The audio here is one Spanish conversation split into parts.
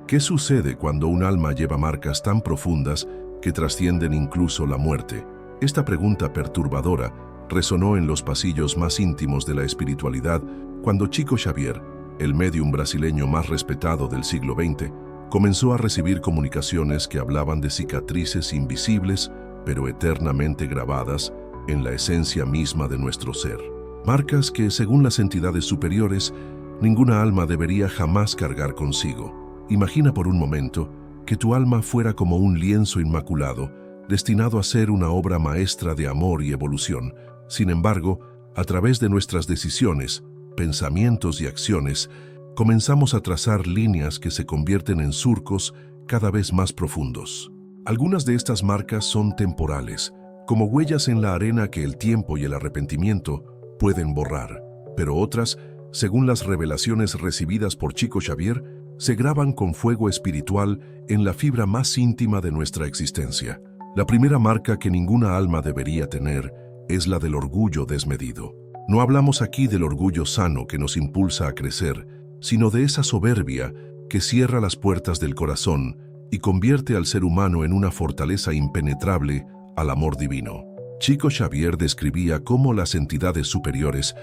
¿Qué sucede cuando un alma lleva marcas tan profundas que trascienden incluso la muerte? Esta pregunta perturbadora resonó en los pasillos más íntimos de la espiritualidad cuando Chico Xavier, el médium brasileño más respetado del siglo XX, comenzó a recibir comunicaciones que hablaban de cicatrices invisibles, pero eternamente grabadas en la esencia misma de nuestro ser. Marcas que, según las entidades superiores, ninguna alma debería jamás cargar consigo. Imagina por un momento que tu alma fuera como un lienzo inmaculado, destinado a ser una obra maestra de amor y evolución. Sin embargo, a través de nuestras decisiones, pensamientos y acciones, comenzamos a trazar líneas que se convierten en surcos cada vez más profundos. Algunas de estas marcas son temporales, como huellas en la arena que el tiempo y el arrepentimiento pueden borrar, pero otras, según las revelaciones recibidas por Chico Xavier, se graban con fuego espiritual en la fibra más íntima de nuestra existencia. La primera marca que ninguna alma debería tener es la del orgullo desmedido. No hablamos aquí del orgullo sano que nos impulsa a crecer, sino de esa soberbia que cierra las puertas del corazón y convierte al ser humano en una fortaleza impenetrable al amor divino. Chico Xavier describía cómo las entidades superiores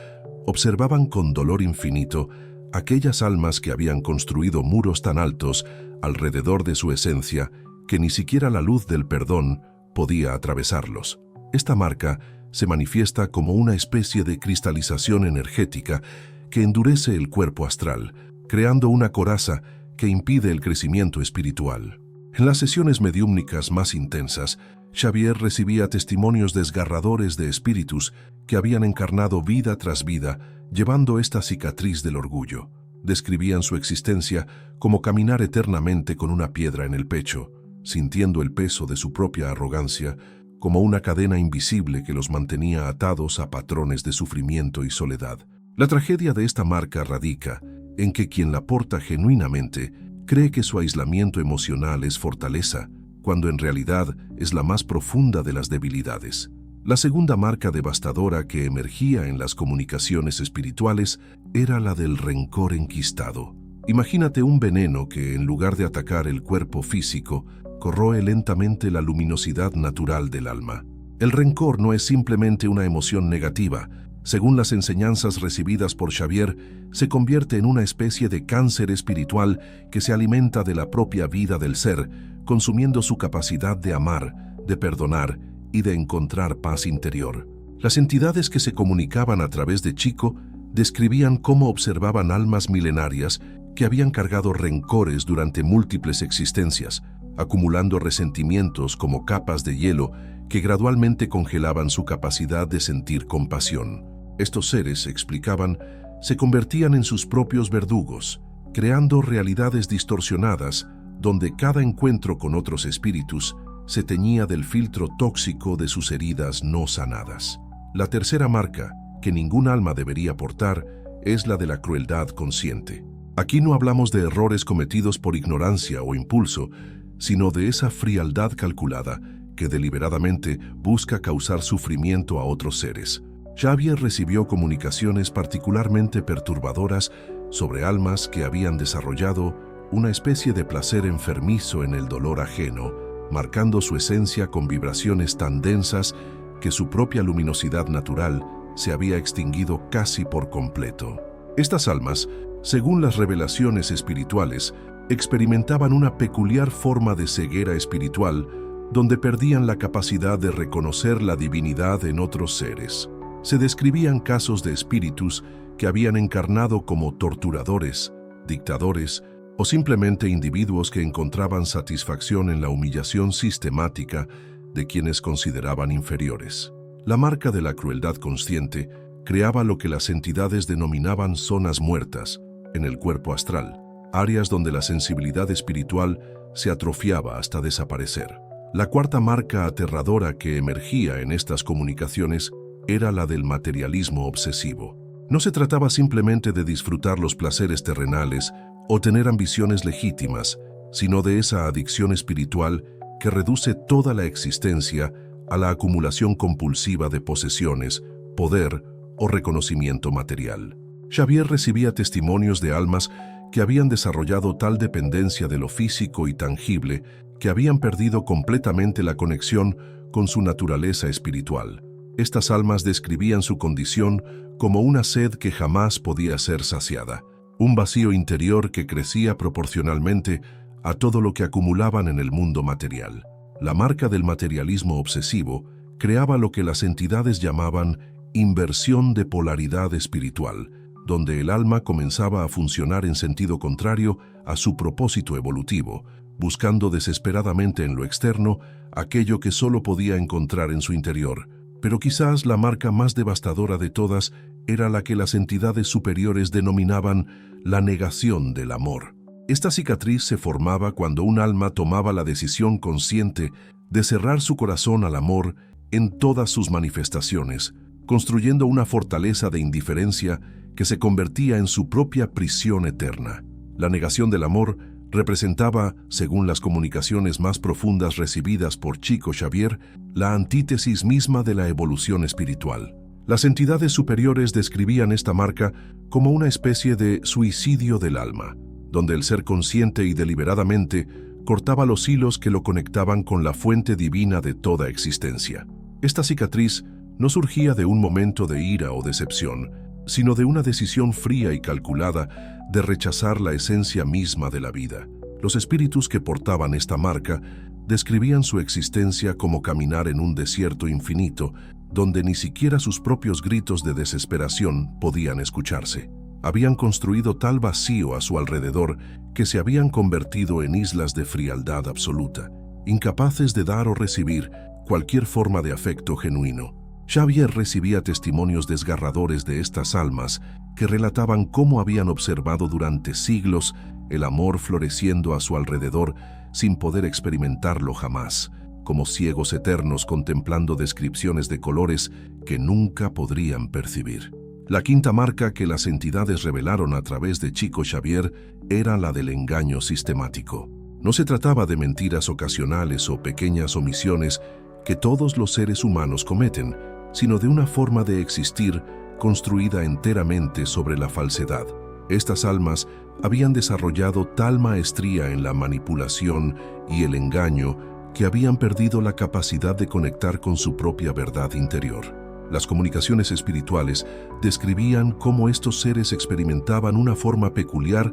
observaban con dolor infinito aquellas almas que habían construido muros tan altos alrededor de su esencia que ni siquiera la luz del perdón podía atravesarlos. Esta marca se manifiesta como una especie de cristalización energética que endurece el cuerpo astral, creando una coraza que impide el crecimiento espiritual. En las sesiones mediúmnicas más intensas, Xavier recibía testimonios desgarradores de espíritus que habían encarnado vida tras vida, llevando esta cicatriz del orgullo. Describían su existencia como caminar eternamente con una piedra en el pecho, sintiendo el peso de su propia arrogancia, como una cadena invisible que los mantenía atados a patrones de sufrimiento y soledad. La tragedia de esta marca radica en que quien la porta genuinamente cree que su aislamiento emocional es fortaleza, cuando en realidad es la más profunda de las debilidades. La segunda marca devastadora que emergía en las comunicaciones espirituales era la del rencor enquistado. Imagínate un veneno que, en lugar de atacar el cuerpo físico, corroe lentamente la luminosidad natural del alma. El rencor no es simplemente una emoción negativa. Según las enseñanzas recibidas por Xavier, se convierte en una especie de cáncer espiritual que se alimenta de la propia vida del ser, consumiendo su capacidad de amar, de perdonar y de encontrar paz interior. Las entidades que se comunicaban a través de Chico describían cómo observaban almas milenarias que habían cargado rencores durante múltiples existencias, acumulando resentimientos como capas de hielo que gradualmente congelaban su capacidad de sentir compasión. Estos seres, explicaban, se convertían en sus propios verdugos, creando realidades distorsionadas donde cada encuentro con otros espíritus se teñía del filtro tóxico de sus heridas no sanadas. La tercera marca, que ningún alma debería portar, es la de la crueldad consciente. Aquí no hablamos de errores cometidos por ignorancia o impulso, sino de esa frialdad calculada que deliberadamente busca causar sufrimiento a otros seres. Xavier recibió comunicaciones particularmente perturbadoras sobre almas que habían desarrollado una especie de placer enfermizo en el dolor ajeno, marcando su esencia con vibraciones tan densas que su propia luminosidad natural se había extinguido casi por completo. Estas almas, según las revelaciones espirituales, experimentaban una peculiar forma de ceguera espiritual donde perdían la capacidad de reconocer la divinidad en otros seres. Se describían casos de espíritus que habían encarnado como torturadores, dictadores o simplemente individuos que encontraban satisfacción en la humillación sistemática de quienes consideraban inferiores. La marca de la crueldad consciente creaba lo que las entidades denominaban zonas muertas en el cuerpo astral, áreas donde la sensibilidad espiritual se atrofiaba hasta desaparecer. La cuarta marca aterradora que emergía en estas comunicaciones era la del materialismo obsesivo. No se trataba simplemente de disfrutar los placeres terrenales o tener ambiciones legítimas, sino de esa adicción espiritual que reduce toda la existencia a la acumulación compulsiva de posesiones, poder o reconocimiento material. Xavier recibía testimonios de almas que habían desarrollado tal dependencia de lo físico y tangible que habían perdido completamente la conexión con su naturaleza espiritual. Estas almas describían su condición como una sed que jamás podía ser saciada, un vacío interior que crecía proporcionalmente a todo lo que acumulaban en el mundo material. La marca del materialismo obsesivo creaba lo que las entidades llamaban inversión de polaridad espiritual, donde el alma comenzaba a funcionar en sentido contrario a su propósito evolutivo, buscando desesperadamente en lo externo aquello que solo podía encontrar en su interior. Pero quizás la marca más devastadora de todas era la que las entidades superiores denominaban la negación del amor. Esta cicatriz se formaba cuando un alma tomaba la decisión consciente de cerrar su corazón al amor en todas sus manifestaciones, construyendo una fortaleza de indiferencia que se convertía en su propia prisión eterna. La negación del amor representaba, según las comunicaciones más profundas recibidas por Chico Xavier, la antítesis misma de la evolución espiritual. Las entidades superiores describían esta marca como una especie de suicidio del alma, donde el ser consciente y deliberadamente cortaba los hilos que lo conectaban con la fuente divina de toda existencia. Esta cicatriz no surgía de un momento de ira o decepción, sino de una decisión fría y calculada de rechazar la esencia misma de la vida. Los espíritus que portaban esta marca describían su existencia como caminar en un desierto infinito, donde ni siquiera sus propios gritos de desesperación podían escucharse. Habían construido tal vacío a su alrededor que se habían convertido en islas de frialdad absoluta, incapaces de dar o recibir cualquier forma de afecto genuino. Xavier recibía testimonios desgarradores de estas almas que relataban cómo habían observado durante siglos el amor floreciendo a su alrededor sin poder experimentarlo jamás, como ciegos eternos contemplando descripciones de colores que nunca podrían percibir. La quinta marca que las entidades revelaron a través de Chico Xavier era la del engaño sistemático. No se trataba de mentiras ocasionales o pequeñas omisiones que todos los seres humanos cometen, sino de una forma de existir construida enteramente sobre la falsedad. Estas almas habían desarrollado tal maestría en la manipulación y el engaño que habían perdido la capacidad de conectar con su propia verdad interior. Las comunicaciones espirituales describían cómo estos seres experimentaban una forma peculiar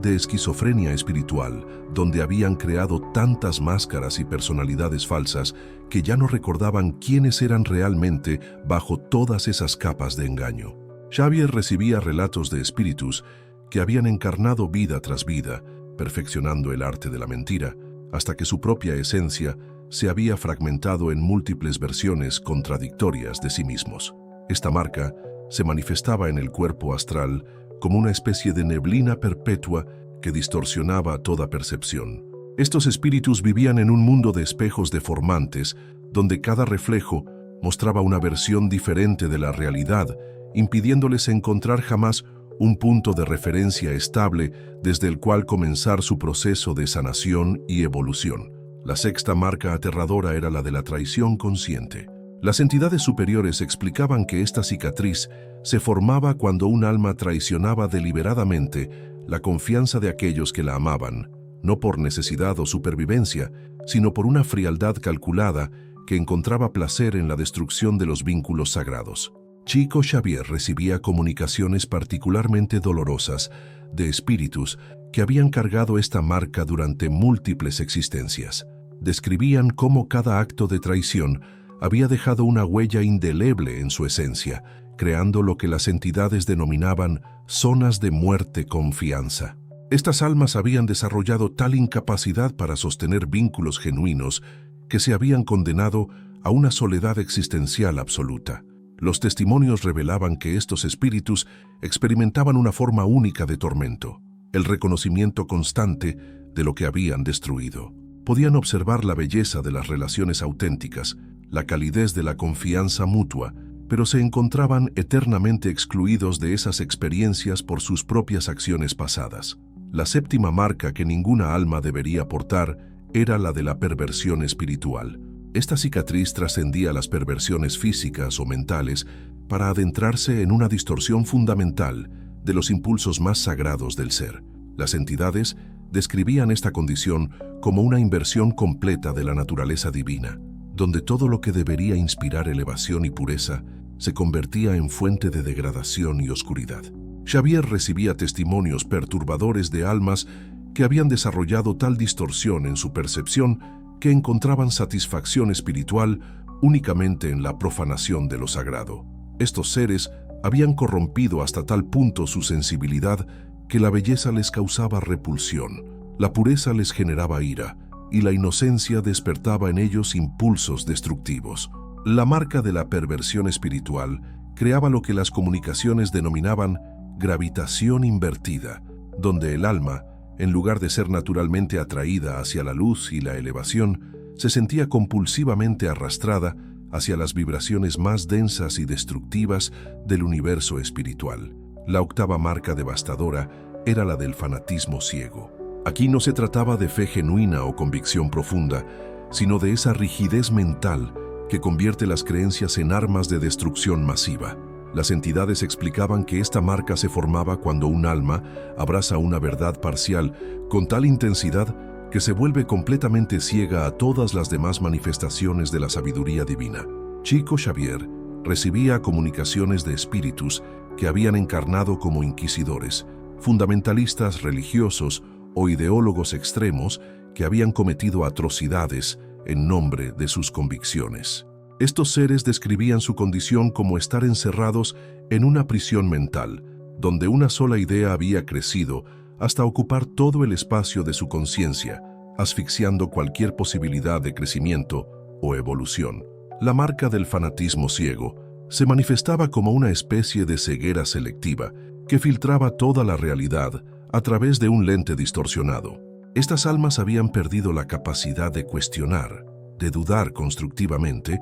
de esquizofrenia espiritual, donde habían creado tantas máscaras y personalidades falsas que ya no recordaban quiénes eran realmente bajo todas esas capas de engaño. Xavier recibía relatos de espíritus que habían encarnado vida tras vida, perfeccionando el arte de la mentira, hasta que su propia esencia se había fragmentado en múltiples versiones contradictorias de sí mismos. Esta marca se manifestaba en el cuerpo astral como una especie de neblina perpetua que distorsionaba toda percepción. Estos espíritus vivían en un mundo de espejos deformantes, donde cada reflejo mostraba una versión diferente de la realidad, impidiéndoles encontrar jamás un punto de referencia estable desde el cual comenzar su proceso de sanación y evolución. La sexta marca aterradora era la de la traición consciente. Las entidades superiores explicaban que esta cicatriz se formaba cuando un alma traicionaba deliberadamente la confianza de aquellos que la amaban, no por necesidad o supervivencia, sino por una frialdad calculada que encontraba placer en la destrucción de los vínculos sagrados. Chico Xavier recibía comunicaciones particularmente dolorosas de espíritus que habían cargado esta marca durante múltiples existencias. Describían cómo cada acto de traición había dejado una huella indeleble en su esencia, creando lo que las entidades denominaban zonas de muerte confianza. Estas almas habían desarrollado tal incapacidad para sostener vínculos genuinos que se habían condenado a una soledad existencial absoluta. Los testimonios revelaban que estos espíritus experimentaban una forma única de tormento, el reconocimiento constante de lo que habían destruido. Podían observar la belleza de las relaciones auténticas, la calidez de la confianza mutua, pero se encontraban eternamente excluidos de esas experiencias por sus propias acciones pasadas. La séptima marca que ninguna alma debería portar era la de la perversión espiritual. Esta cicatriz trascendía las perversiones físicas o mentales para adentrarse en una distorsión fundamental, de los impulsos más sagrados del ser. Las entidades describían esta condición como una inversión completa de la naturaleza divina, donde todo lo que debería inspirar elevación y pureza se convertía en fuente de degradación y oscuridad. Xavier recibía testimonios perturbadores de almas que habían desarrollado tal distorsión en su percepción que encontraban satisfacción espiritual únicamente en la profanación de lo sagrado. Estos seres habían corrompido hasta tal punto su sensibilidad que la belleza les causaba repulsión, la pureza les generaba ira y la inocencia despertaba en ellos impulsos destructivos. La marca de la perversión espiritual creaba lo que las comunicaciones denominaban gravitación invertida, donde el alma, en lugar de ser naturalmente atraída hacia la luz y la elevación, se sentía compulsivamente arrastrada hacia las vibraciones más densas y destructivas del universo espiritual. La octava marca devastadora era la del fanatismo ciego. Aquí no se trataba de fe genuina o convicción profunda, sino de esa rigidez mental que convierte las creencias en armas de destrucción masiva. Las entidades explicaban que esta marca se formaba cuando un alma abraza una verdad parcial con tal intensidad que se vuelve completamente ciega a todas las demás manifestaciones de la sabiduría divina. Chico Xavier recibía comunicaciones de espíritus que habían encarnado como inquisidores, fundamentalistas religiosos o ideólogos extremos que habían cometido atrocidades en nombre de sus convicciones. Estos seres describían su condición como estar encerrados en una prisión mental, donde una sola idea había crecido hasta ocupar todo el espacio de su conciencia, asfixiando cualquier posibilidad de crecimiento o evolución. La marca del fanatismo ciego se manifestaba como una especie de ceguera selectiva que filtraba toda la realidad a través de un lente distorsionado. Estas almas habían perdido la capacidad de cuestionar, de dudar constructivamente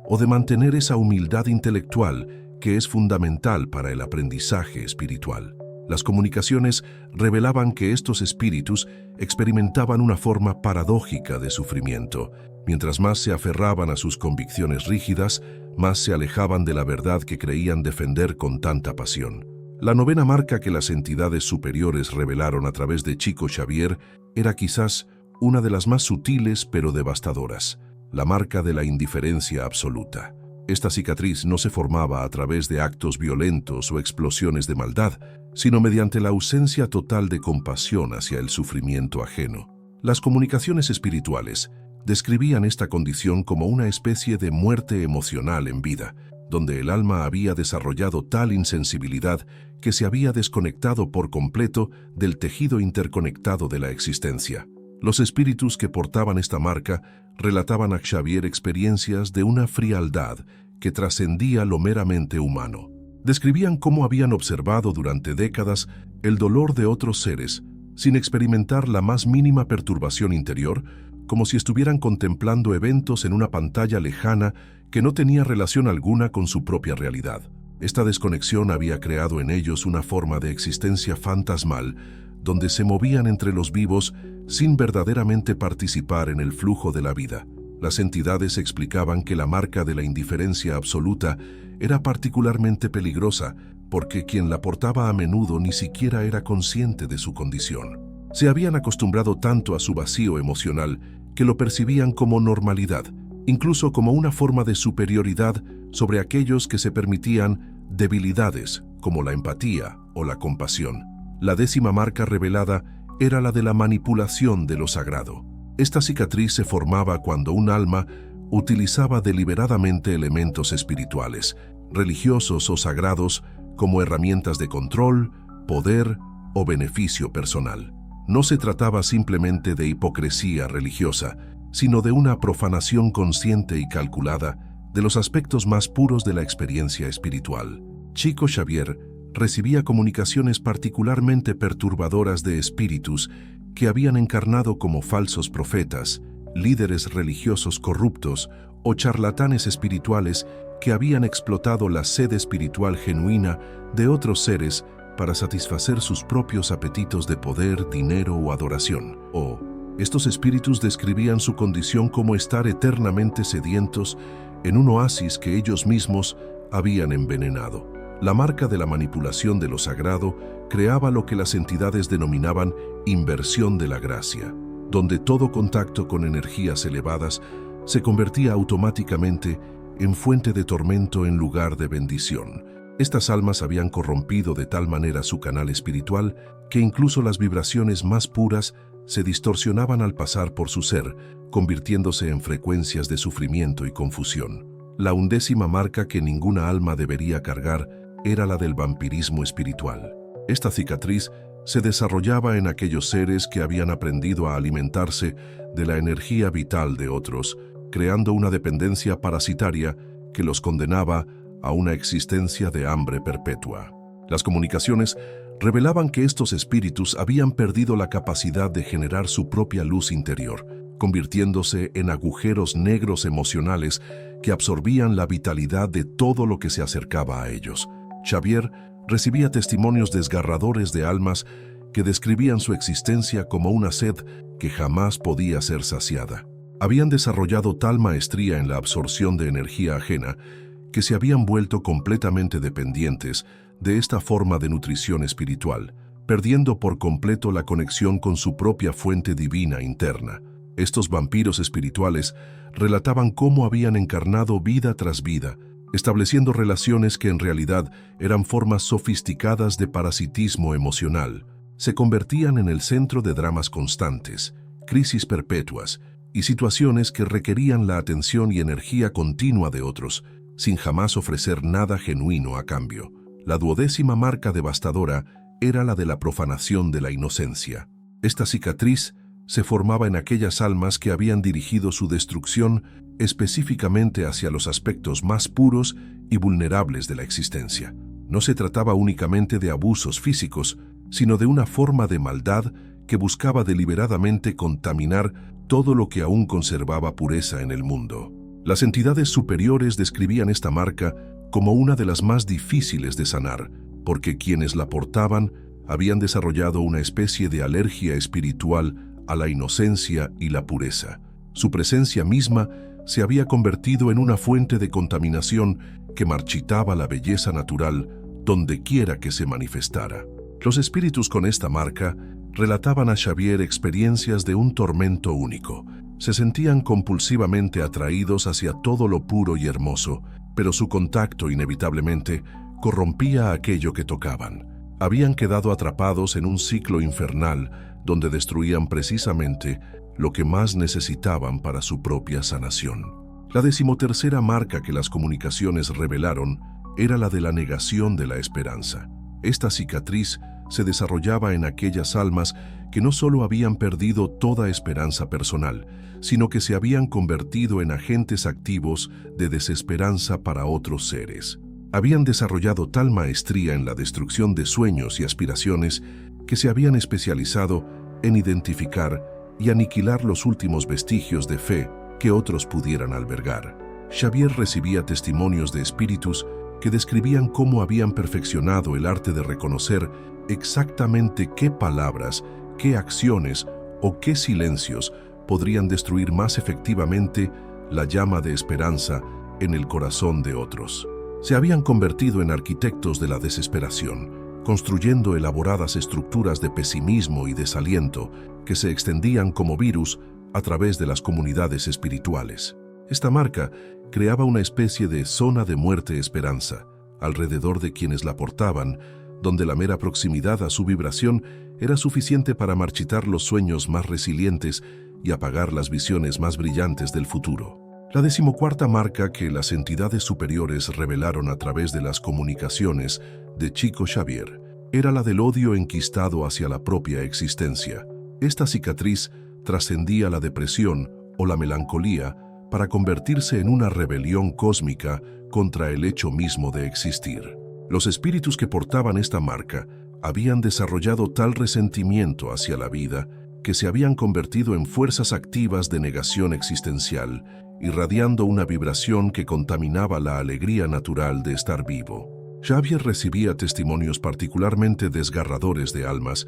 o de mantener esa humildad intelectual que es fundamental para el aprendizaje espiritual. Las comunicaciones revelaban que estos espíritus experimentaban una forma paradójica de sufrimiento. Mientras más se aferraban a sus convicciones rígidas, más se alejaban de la verdad que creían defender con tanta pasión. La novena marca que las entidades superiores revelaron a través de Chico Xavier era quizás una de las más sutiles pero devastadoras: la marca de la indiferencia absoluta. Esta cicatriz no se formaba a través de actos violentos o explosiones de maldad, sino mediante la ausencia total de compasión hacia el sufrimiento ajeno. Las comunicaciones espirituales describían esta condición como una especie de muerte emocional en vida, donde el alma había desarrollado tal insensibilidad que se había desconectado por completo del tejido interconectado de la existencia. Los espíritus que portaban esta marca relataban a Xavier experiencias de una frialdad que trascendía lo meramente humano. Describían cómo habían observado durante décadas el dolor de otros seres, sin experimentar la más mínima perturbación interior, como si estuvieran contemplando eventos en una pantalla lejana que no tenía relación alguna con su propia realidad. Esta desconexión había creado en ellos una forma de existencia fantasmal, donde se movían entre los vivos sin verdaderamente participar en el flujo de la vida. Las entidades explicaban que la marca de la indiferencia absoluta era particularmente peligrosa porque quien la portaba a menudo ni siquiera era consciente de su condición. Se habían acostumbrado tanto a su vacío emocional que lo percibían como normalidad, incluso como una forma de superioridad sobre aquellos que se permitían debilidades como la empatía o la compasión. La décima marca revelada era la de la manipulación de lo sagrado. Esta cicatriz se formaba cuando un alma utilizaba deliberadamente elementos espirituales, religiosos o sagrados, como herramientas de control, poder o beneficio personal. No se trataba simplemente de hipocresía religiosa, sino de una profanación consciente y calculada de los aspectos más puros de la experiencia espiritual. Chico Xavier recibía comunicaciones particularmente perturbadoras de espíritus que habían encarnado como falsos profetas, líderes religiosos corruptos o charlatanes espirituales que habían explotado la sed espiritual genuina de otros seres para satisfacer sus propios apetitos de poder, dinero o adoración. Estos espíritus describían su condición como estar eternamente sedientos en un oasis que ellos mismos habían envenenado. La marca de la manipulación de lo sagrado creaba lo que las entidades denominaban inversión de la gracia, donde todo contacto con energías elevadas se convertía automáticamente en fuente de tormento en lugar de bendición. Estas almas habían corrompido de tal manera su canal espiritual que incluso las vibraciones más puras se distorsionaban al pasar por su ser, convirtiéndose en frecuencias de sufrimiento y confusión. La 11ª marca que ninguna alma debería cargar era la del vampirismo espiritual. Esta cicatriz se desarrollaba en aquellos seres que habían aprendido a alimentarse de la energía vital de otros, creando una dependencia parasitaria que los condenaba a una existencia de hambre perpetua. Las comunicaciones revelaban que estos espíritus habían perdido la capacidad de generar su propia luz interior, convirtiéndose en agujeros negros emocionales que absorbían la vitalidad de todo lo que se acercaba a ellos. Xavier recibía testimonios desgarradores de almas que describían su existencia como una sed que jamás podía ser saciada. Habían desarrollado tal maestría en la absorción de energía ajena que se habían vuelto completamente dependientes de esta forma de nutrición espiritual, perdiendo por completo la conexión con su propia fuente divina interna. Estos vampiros espirituales relataban cómo habían encarnado vida tras vida, estableciendo relaciones que en realidad eran formas sofisticadas de parasitismo emocional. Se convertían en el centro de dramas constantes, crisis perpetuas y situaciones que requerían la atención y energía continua de otros, sin jamás ofrecer nada genuino a cambio. La 12ª marca devastadora era la de la profanación de la inocencia. Esta cicatriz se formaba en aquellas almas que habían dirigido su destrucción específicamente hacia los aspectos más puros y vulnerables de la existencia. No se trataba únicamente de abusos físicos, sino de una forma de maldad que buscaba deliberadamente contaminar todo lo que aún conservaba pureza en el mundo. Las entidades superiores describían esta marca como una de las más difíciles de sanar, porque quienes la portaban habían desarrollado una especie de alergia espiritual a la inocencia y la pureza. Su presencia misma se había convertido en una fuente de contaminación que marchitaba la belleza natural donde quiera que se manifestara. Los espíritus con esta marca relataban a Xavier experiencias de un tormento único. Se sentían compulsivamente atraídos hacia todo lo puro y hermoso, pero su contacto inevitablemente corrompía aquello que tocaban. Habían quedado atrapados en un ciclo infernal donde destruían precisamente lo que más necesitaban para su propia sanación. La 13ª marca que las comunicaciones revelaron era la de la negación de la esperanza. Esta cicatriz se desarrollaba en aquellas almas que no solo habían perdido toda esperanza personal, sino que se habían convertido en agentes activos de desesperanza para otros seres. Habían desarrollado tal maestría en la destrucción de sueños y aspiraciones que se habían especializado en identificar y aniquilar los últimos vestigios de fe que otros pudieran albergar. Xavier recibía testimonios de espíritus que describían cómo habían perfeccionado el arte de reconocer exactamente qué palabras, qué acciones o qué silencios podrían destruir más efectivamente la llama de esperanza en el corazón de otros. Se habían convertido en arquitectos de la desesperación, construyendo elaboradas estructuras de pesimismo y desaliento que se extendían como virus a través de las comunidades espirituales. Esta marca creaba una especie de zona de muerte-esperanza alrededor de quienes la portaban, donde la mera proximidad a su vibración era suficiente para marchitar los sueños más resilientes y apagar las visiones más brillantes del futuro. La 14ª marca que las entidades superiores revelaron a través de las comunicaciones de Chico Xavier era la del odio enquistado hacia la propia existencia. Esta cicatriz trascendía la depresión o la melancolía para convertirse en una rebelión cósmica contra el hecho mismo de existir. Los espíritus que portaban esta marca habían desarrollado tal resentimiento hacia la vida que se habían convertido en fuerzas activas de negación existencial, irradiando una vibración que contaminaba la alegría natural de estar vivo. Xavier recibía testimonios particularmente desgarradores de almas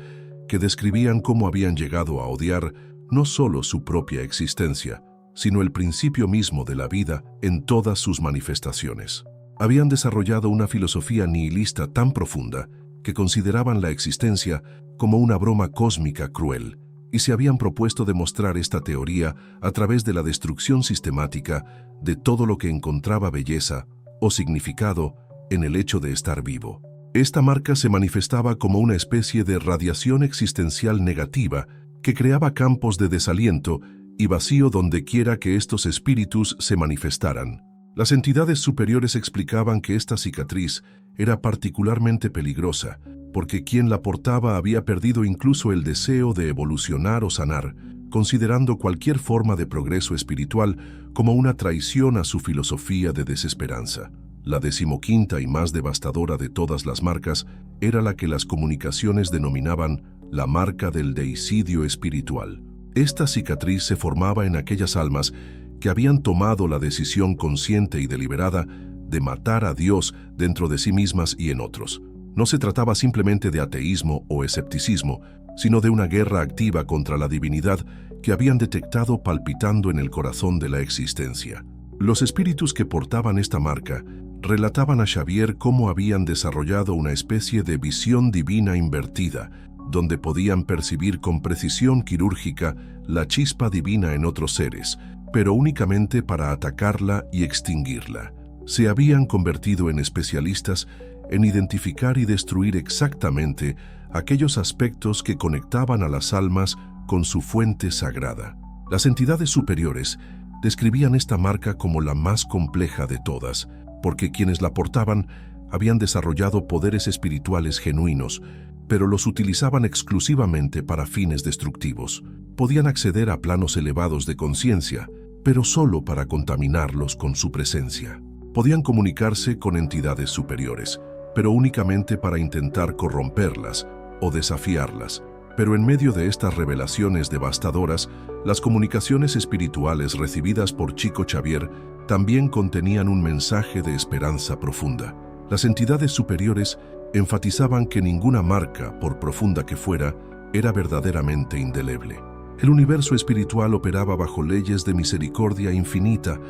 que describían cómo habían llegado a odiar no solo su propia existencia, sino el principio mismo de la vida en todas sus manifestaciones. Habían desarrollado una filosofía nihilista tan profunda que consideraban la existencia como una broma cósmica cruel, y se habían propuesto demostrar esta teoría a través de la destrucción sistemática de todo lo que encontraba belleza o significado en el hecho de estar vivo. Esta marca se manifestaba como una especie de radiación existencial negativa que creaba campos de desaliento y vacío donde quiera que estos espíritus se manifestaran. Las entidades superiores explicaban que esta cicatriz era particularmente peligrosa, porque quien la portaba había perdido incluso el deseo de evolucionar o sanar, considerando cualquier forma de progreso espiritual como una traición a su filosofía de desesperanza. La 15ª y más devastadora de todas las marcas era la que las comunicaciones denominaban la marca del deicidio espiritual. Esta cicatriz se formaba en aquellas almas que habían tomado la decisión consciente y deliberada de matar a Dios dentro de sí mismas y en otros. No se trataba simplemente de ateísmo o escepticismo, sino de una guerra activa contra la divinidad que habían detectado palpitando en el corazón de la existencia. Los espíritus que portaban esta marca relataban a Xavier cómo habían desarrollado una especie de visión divina invertida, donde podían percibir con precisión quirúrgica la chispa divina en otros seres, pero únicamente para atacarla y extinguirla. Se habían convertido en especialistas en identificar y destruir exactamente aquellos aspectos que conectaban a las almas con su fuente sagrada. Las entidades superiores describían esta marca como la más compleja de todas, porque quienes la portaban habían desarrollado poderes espirituales genuinos, pero los utilizaban exclusivamente para fines destructivos. Podían acceder a planos elevados de conciencia, pero solo para contaminarlos con su presencia. Podían comunicarse con entidades superiores, pero únicamente para intentar corromperlas o desafiarlas. Pero en medio de estas revelaciones devastadoras, las comunicaciones espirituales recibidas por Chico Xavier también contenían un mensaje de esperanza profunda. Las entidades superiores enfatizaban que ninguna marca, por profunda que fuera, era verdaderamente indeleble. El universo espiritual operaba bajo leyes de misericordia infinita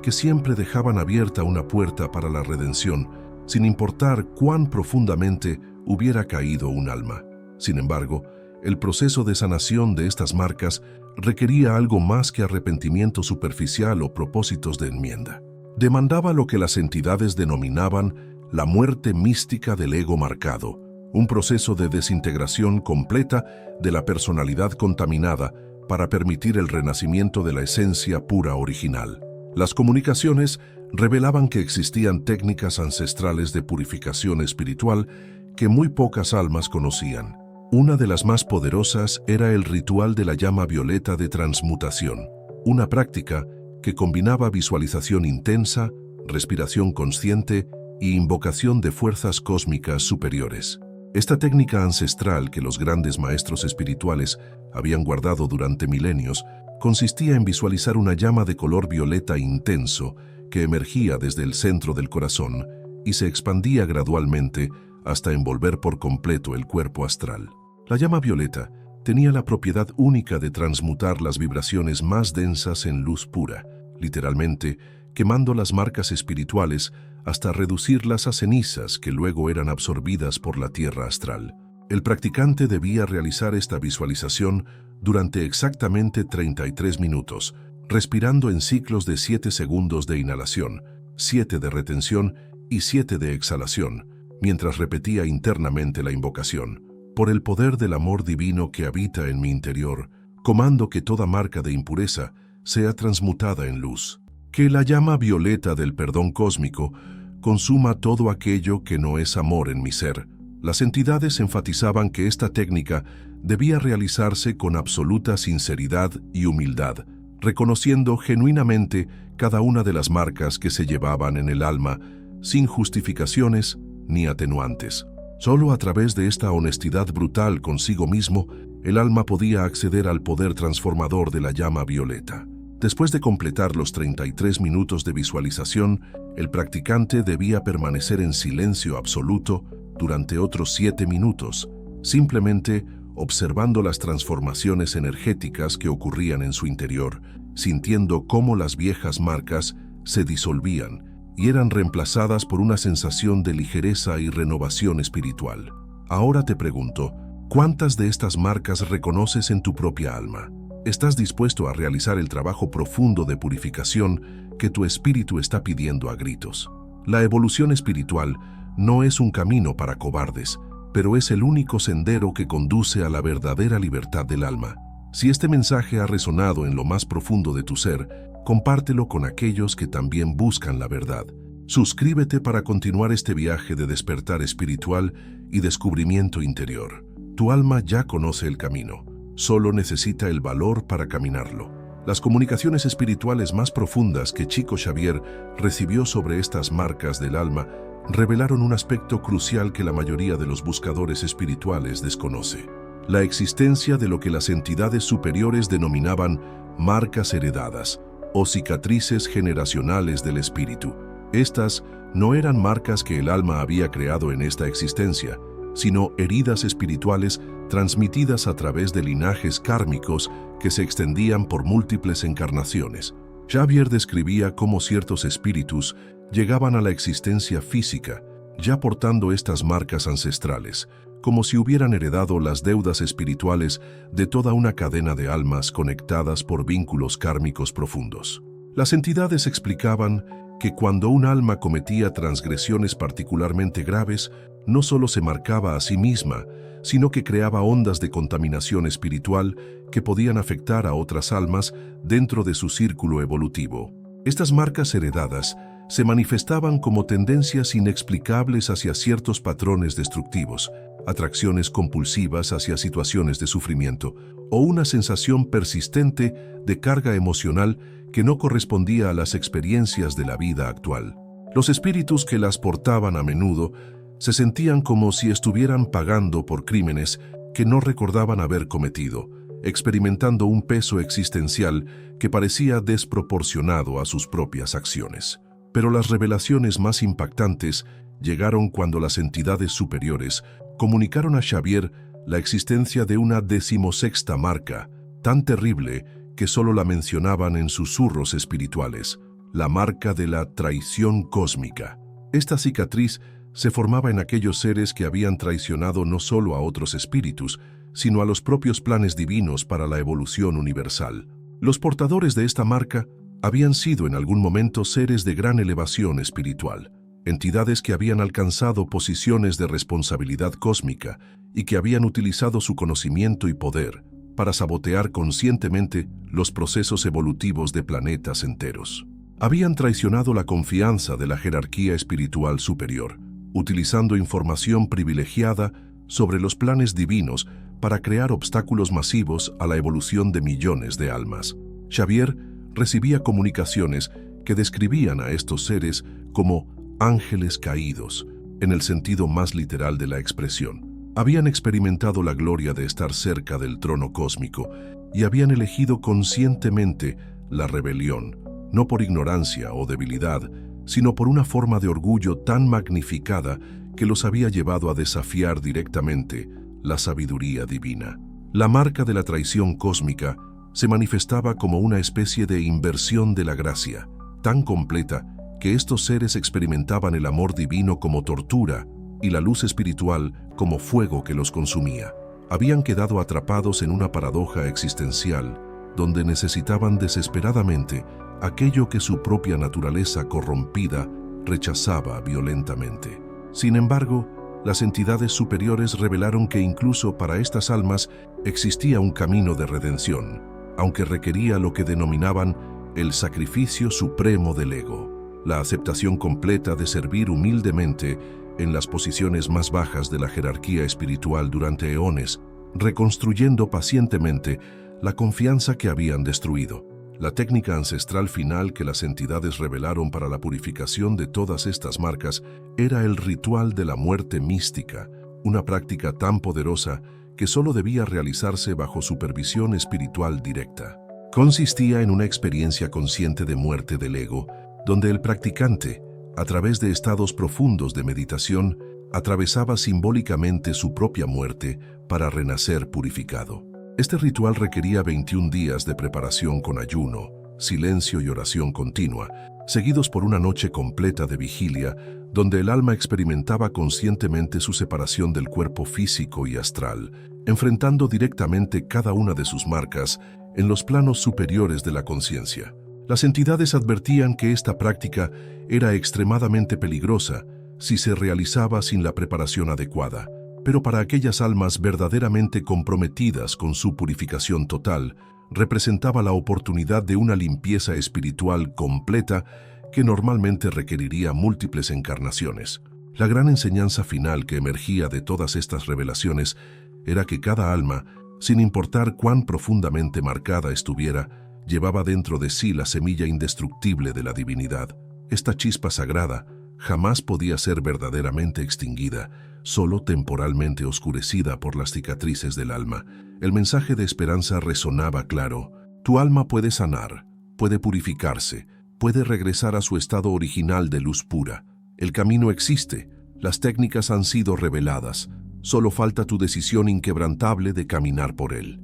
que siempre dejaban abierta una puerta para la redención, sin importar cuán profundamente hubiera caído un alma. Sin embargo, el proceso de sanación de estas marcas requería algo más que arrepentimiento superficial o propósitos de enmienda. Demandaba lo que las entidades denominaban la muerte mística del ego marcado, un proceso de desintegración completa de la personalidad contaminada para permitir el renacimiento de la esencia pura original. Las comunicaciones revelaban que existían técnicas ancestrales de purificación espiritual que muy pocas almas conocían. Una de las más poderosas era el ritual de la llama violeta de transmutación, una práctica que combinaba visualización intensa, respiración consciente y invocación de fuerzas cósmicas superiores. Esta técnica ancestral que los grandes maestros espirituales habían guardado durante milenios consistía en visualizar una llama de color violeta intenso que emergía desde el centro del corazón y se expandía gradualmente hasta envolver por completo el cuerpo astral. La llama violeta tenía la propiedad única de transmutar las vibraciones más densas en luz pura, literalmente quemando las marcas espirituales hasta reducirlas a cenizas que luego eran absorbidas por la tierra astral. El practicante debía realizar esta visualización durante exactamente 33 minutos, respirando en ciclos de 7 segundos de inhalación, 7 de retención y 7 de exhalación, mientras repetía internamente la invocación. Por el poder del amor divino que habita en mi interior, comando que toda marca de impureza sea transmutada en luz. Que la llama violeta del perdón cósmico consuma todo aquello que no es amor en mi ser. Las entidades enfatizaban que esta técnica debía realizarse con absoluta sinceridad y humildad, reconociendo genuinamente cada una de las marcas que se llevaban en el alma, sin justificaciones ni atenuantes. Solo a través de esta honestidad brutal consigo mismo, el alma podía acceder al poder transformador de la llama violeta. Después de completar los 33 minutos de visualización, el practicante debía permanecer en silencio absoluto durante otros 7 minutos, simplemente observando las transformaciones energéticas que ocurrían en su interior, sintiendo cómo las viejas marcas se disolvían y eran reemplazadas por una sensación de ligereza y renovación espiritual. Ahora te pregunto, ¿cuántas de estas marcas reconoces en tu propia alma? ¿Estás dispuesto a realizar el trabajo profundo de purificación que tu espíritu está pidiendo a gritos? La evolución espiritual no es un camino para cobardes, pero es el único sendero que conduce a la verdadera libertad del alma. Si este mensaje ha resonado en lo más profundo de tu ser, compártelo con aquellos que también buscan la verdad. Suscríbete para continuar este viaje de despertar espiritual y descubrimiento interior. Tu alma ya conoce el camino, solo necesita el valor para caminarlo. Las comunicaciones espirituales más profundas que Chico Xavier recibió sobre estas marcas del alma revelaron un aspecto crucial que la mayoría de los buscadores espirituales desconoce: la existencia de lo que las entidades superiores denominaban marcas heredadas o cicatrices generacionales del espíritu. Estas no eran marcas que el alma había creado en esta existencia, sino heridas espirituales transmitidas a través de linajes kármicos que se extendían por múltiples encarnaciones. Xavier describía cómo ciertos espíritus llegaban a la existencia física, ya portando estas marcas ancestrales, como si hubieran heredado las deudas espirituales de toda una cadena de almas conectadas por vínculos kármicos profundos. Las entidades explicaban que cuando un alma cometía transgresiones particularmente graves, no solo se marcaba a sí misma, sino que creaba ondas de contaminación espiritual que podían afectar a otras almas dentro de su círculo evolutivo. Estas marcas heredadas se manifestaban como tendencias inexplicables hacia ciertos patrones destructivos, atracciones compulsivas hacia situaciones de sufrimiento o una sensación persistente de carga emocional que no correspondía a las experiencias de la vida actual. Los espíritus que las portaban a menudo se sentían como si estuvieran pagando por crímenes que no recordaban haber cometido, experimentando un peso existencial que parecía desproporcionado a sus propias acciones. Pero las revelaciones más impactantes llegaron cuando las entidades superiores comunicaron a Xavier la existencia de una 16ª marca, tan terrible que solo la mencionaban en susurros espirituales: la marca de la traición cósmica. Esta cicatriz se formaba en aquellos seres que habían traicionado no solo a otros espíritus, sino a los propios planes divinos para la evolución universal. Los portadores de esta marca habían sido en algún momento seres de gran elevación espiritual, entidades que habían alcanzado posiciones de responsabilidad cósmica y que habían utilizado su conocimiento y poder para sabotear conscientemente los procesos evolutivos de planetas enteros. Habían traicionado la confianza de la jerarquía espiritual superior, utilizando información privilegiada sobre los planes divinos para crear obstáculos masivos a la evolución de millones de almas. Xavier recibía comunicaciones que describían a estos seres como ángeles caídos, en el sentido más literal de la expresión. Habían experimentado la gloria de estar cerca del trono cósmico y habían elegido conscientemente la rebelión, no por ignorancia o debilidad, sino por una forma de orgullo tan magnificada que los había llevado a desafiar directamente la sabiduría divina. La marca de la traición cósmica se manifestaba como una especie de inversión de la gracia, tan completa que estos seres experimentaban el amor divino como tortura y la luz espiritual como fuego que los consumía. Habían quedado atrapados en una paradoja existencial donde necesitaban desesperadamente aquello que su propia naturaleza corrompida rechazaba violentamente. Sin embargo, las entidades superiores revelaron que incluso para estas almas existía un camino de redención, aunque requería lo que denominaban el sacrificio supremo del ego, la aceptación completa de servir humildemente en las posiciones más bajas de la jerarquía espiritual durante eones, reconstruyendo pacientemente la confianza que habían destruido. La técnica ancestral final que las entidades revelaron para la purificación de todas estas marcas era el ritual de la muerte mística, una práctica tan poderosa que solo debía realizarse bajo supervisión espiritual directa. Consistía en una experiencia consciente de muerte del ego, donde el practicante, a través de estados profundos de meditación, atravesaba simbólicamente su propia muerte para renacer purificado. Este ritual requería 21 días de preparación con ayuno, silencio y oración continua, seguidos por una noche completa de vigilia, donde el alma experimentaba conscientemente su separación del cuerpo físico y astral, enfrentando directamente cada una de sus marcas en los planos superiores de la conciencia. Las entidades advertían que esta práctica era extremadamente peligrosa si se realizaba sin la preparación adecuada, pero para aquellas almas verdaderamente comprometidas con su purificación total, representaba la oportunidad de una limpieza espiritual completa que normalmente requeriría múltiples encarnaciones. La gran enseñanza final que emergía de todas estas revelaciones era que cada alma, sin importar cuán profundamente marcada estuviera, llevaba dentro de sí la semilla indestructible de la divinidad. Esta chispa sagrada jamás podía ser verdaderamente extinguida, solo temporalmente oscurecida por las cicatrices del alma. El mensaje de esperanza resonaba claro. Tu alma puede sanar, puede purificarse, puede regresar a su estado original de luz pura. El camino existe, las técnicas han sido reveladas, solo falta tu decisión inquebrantable de caminar por él.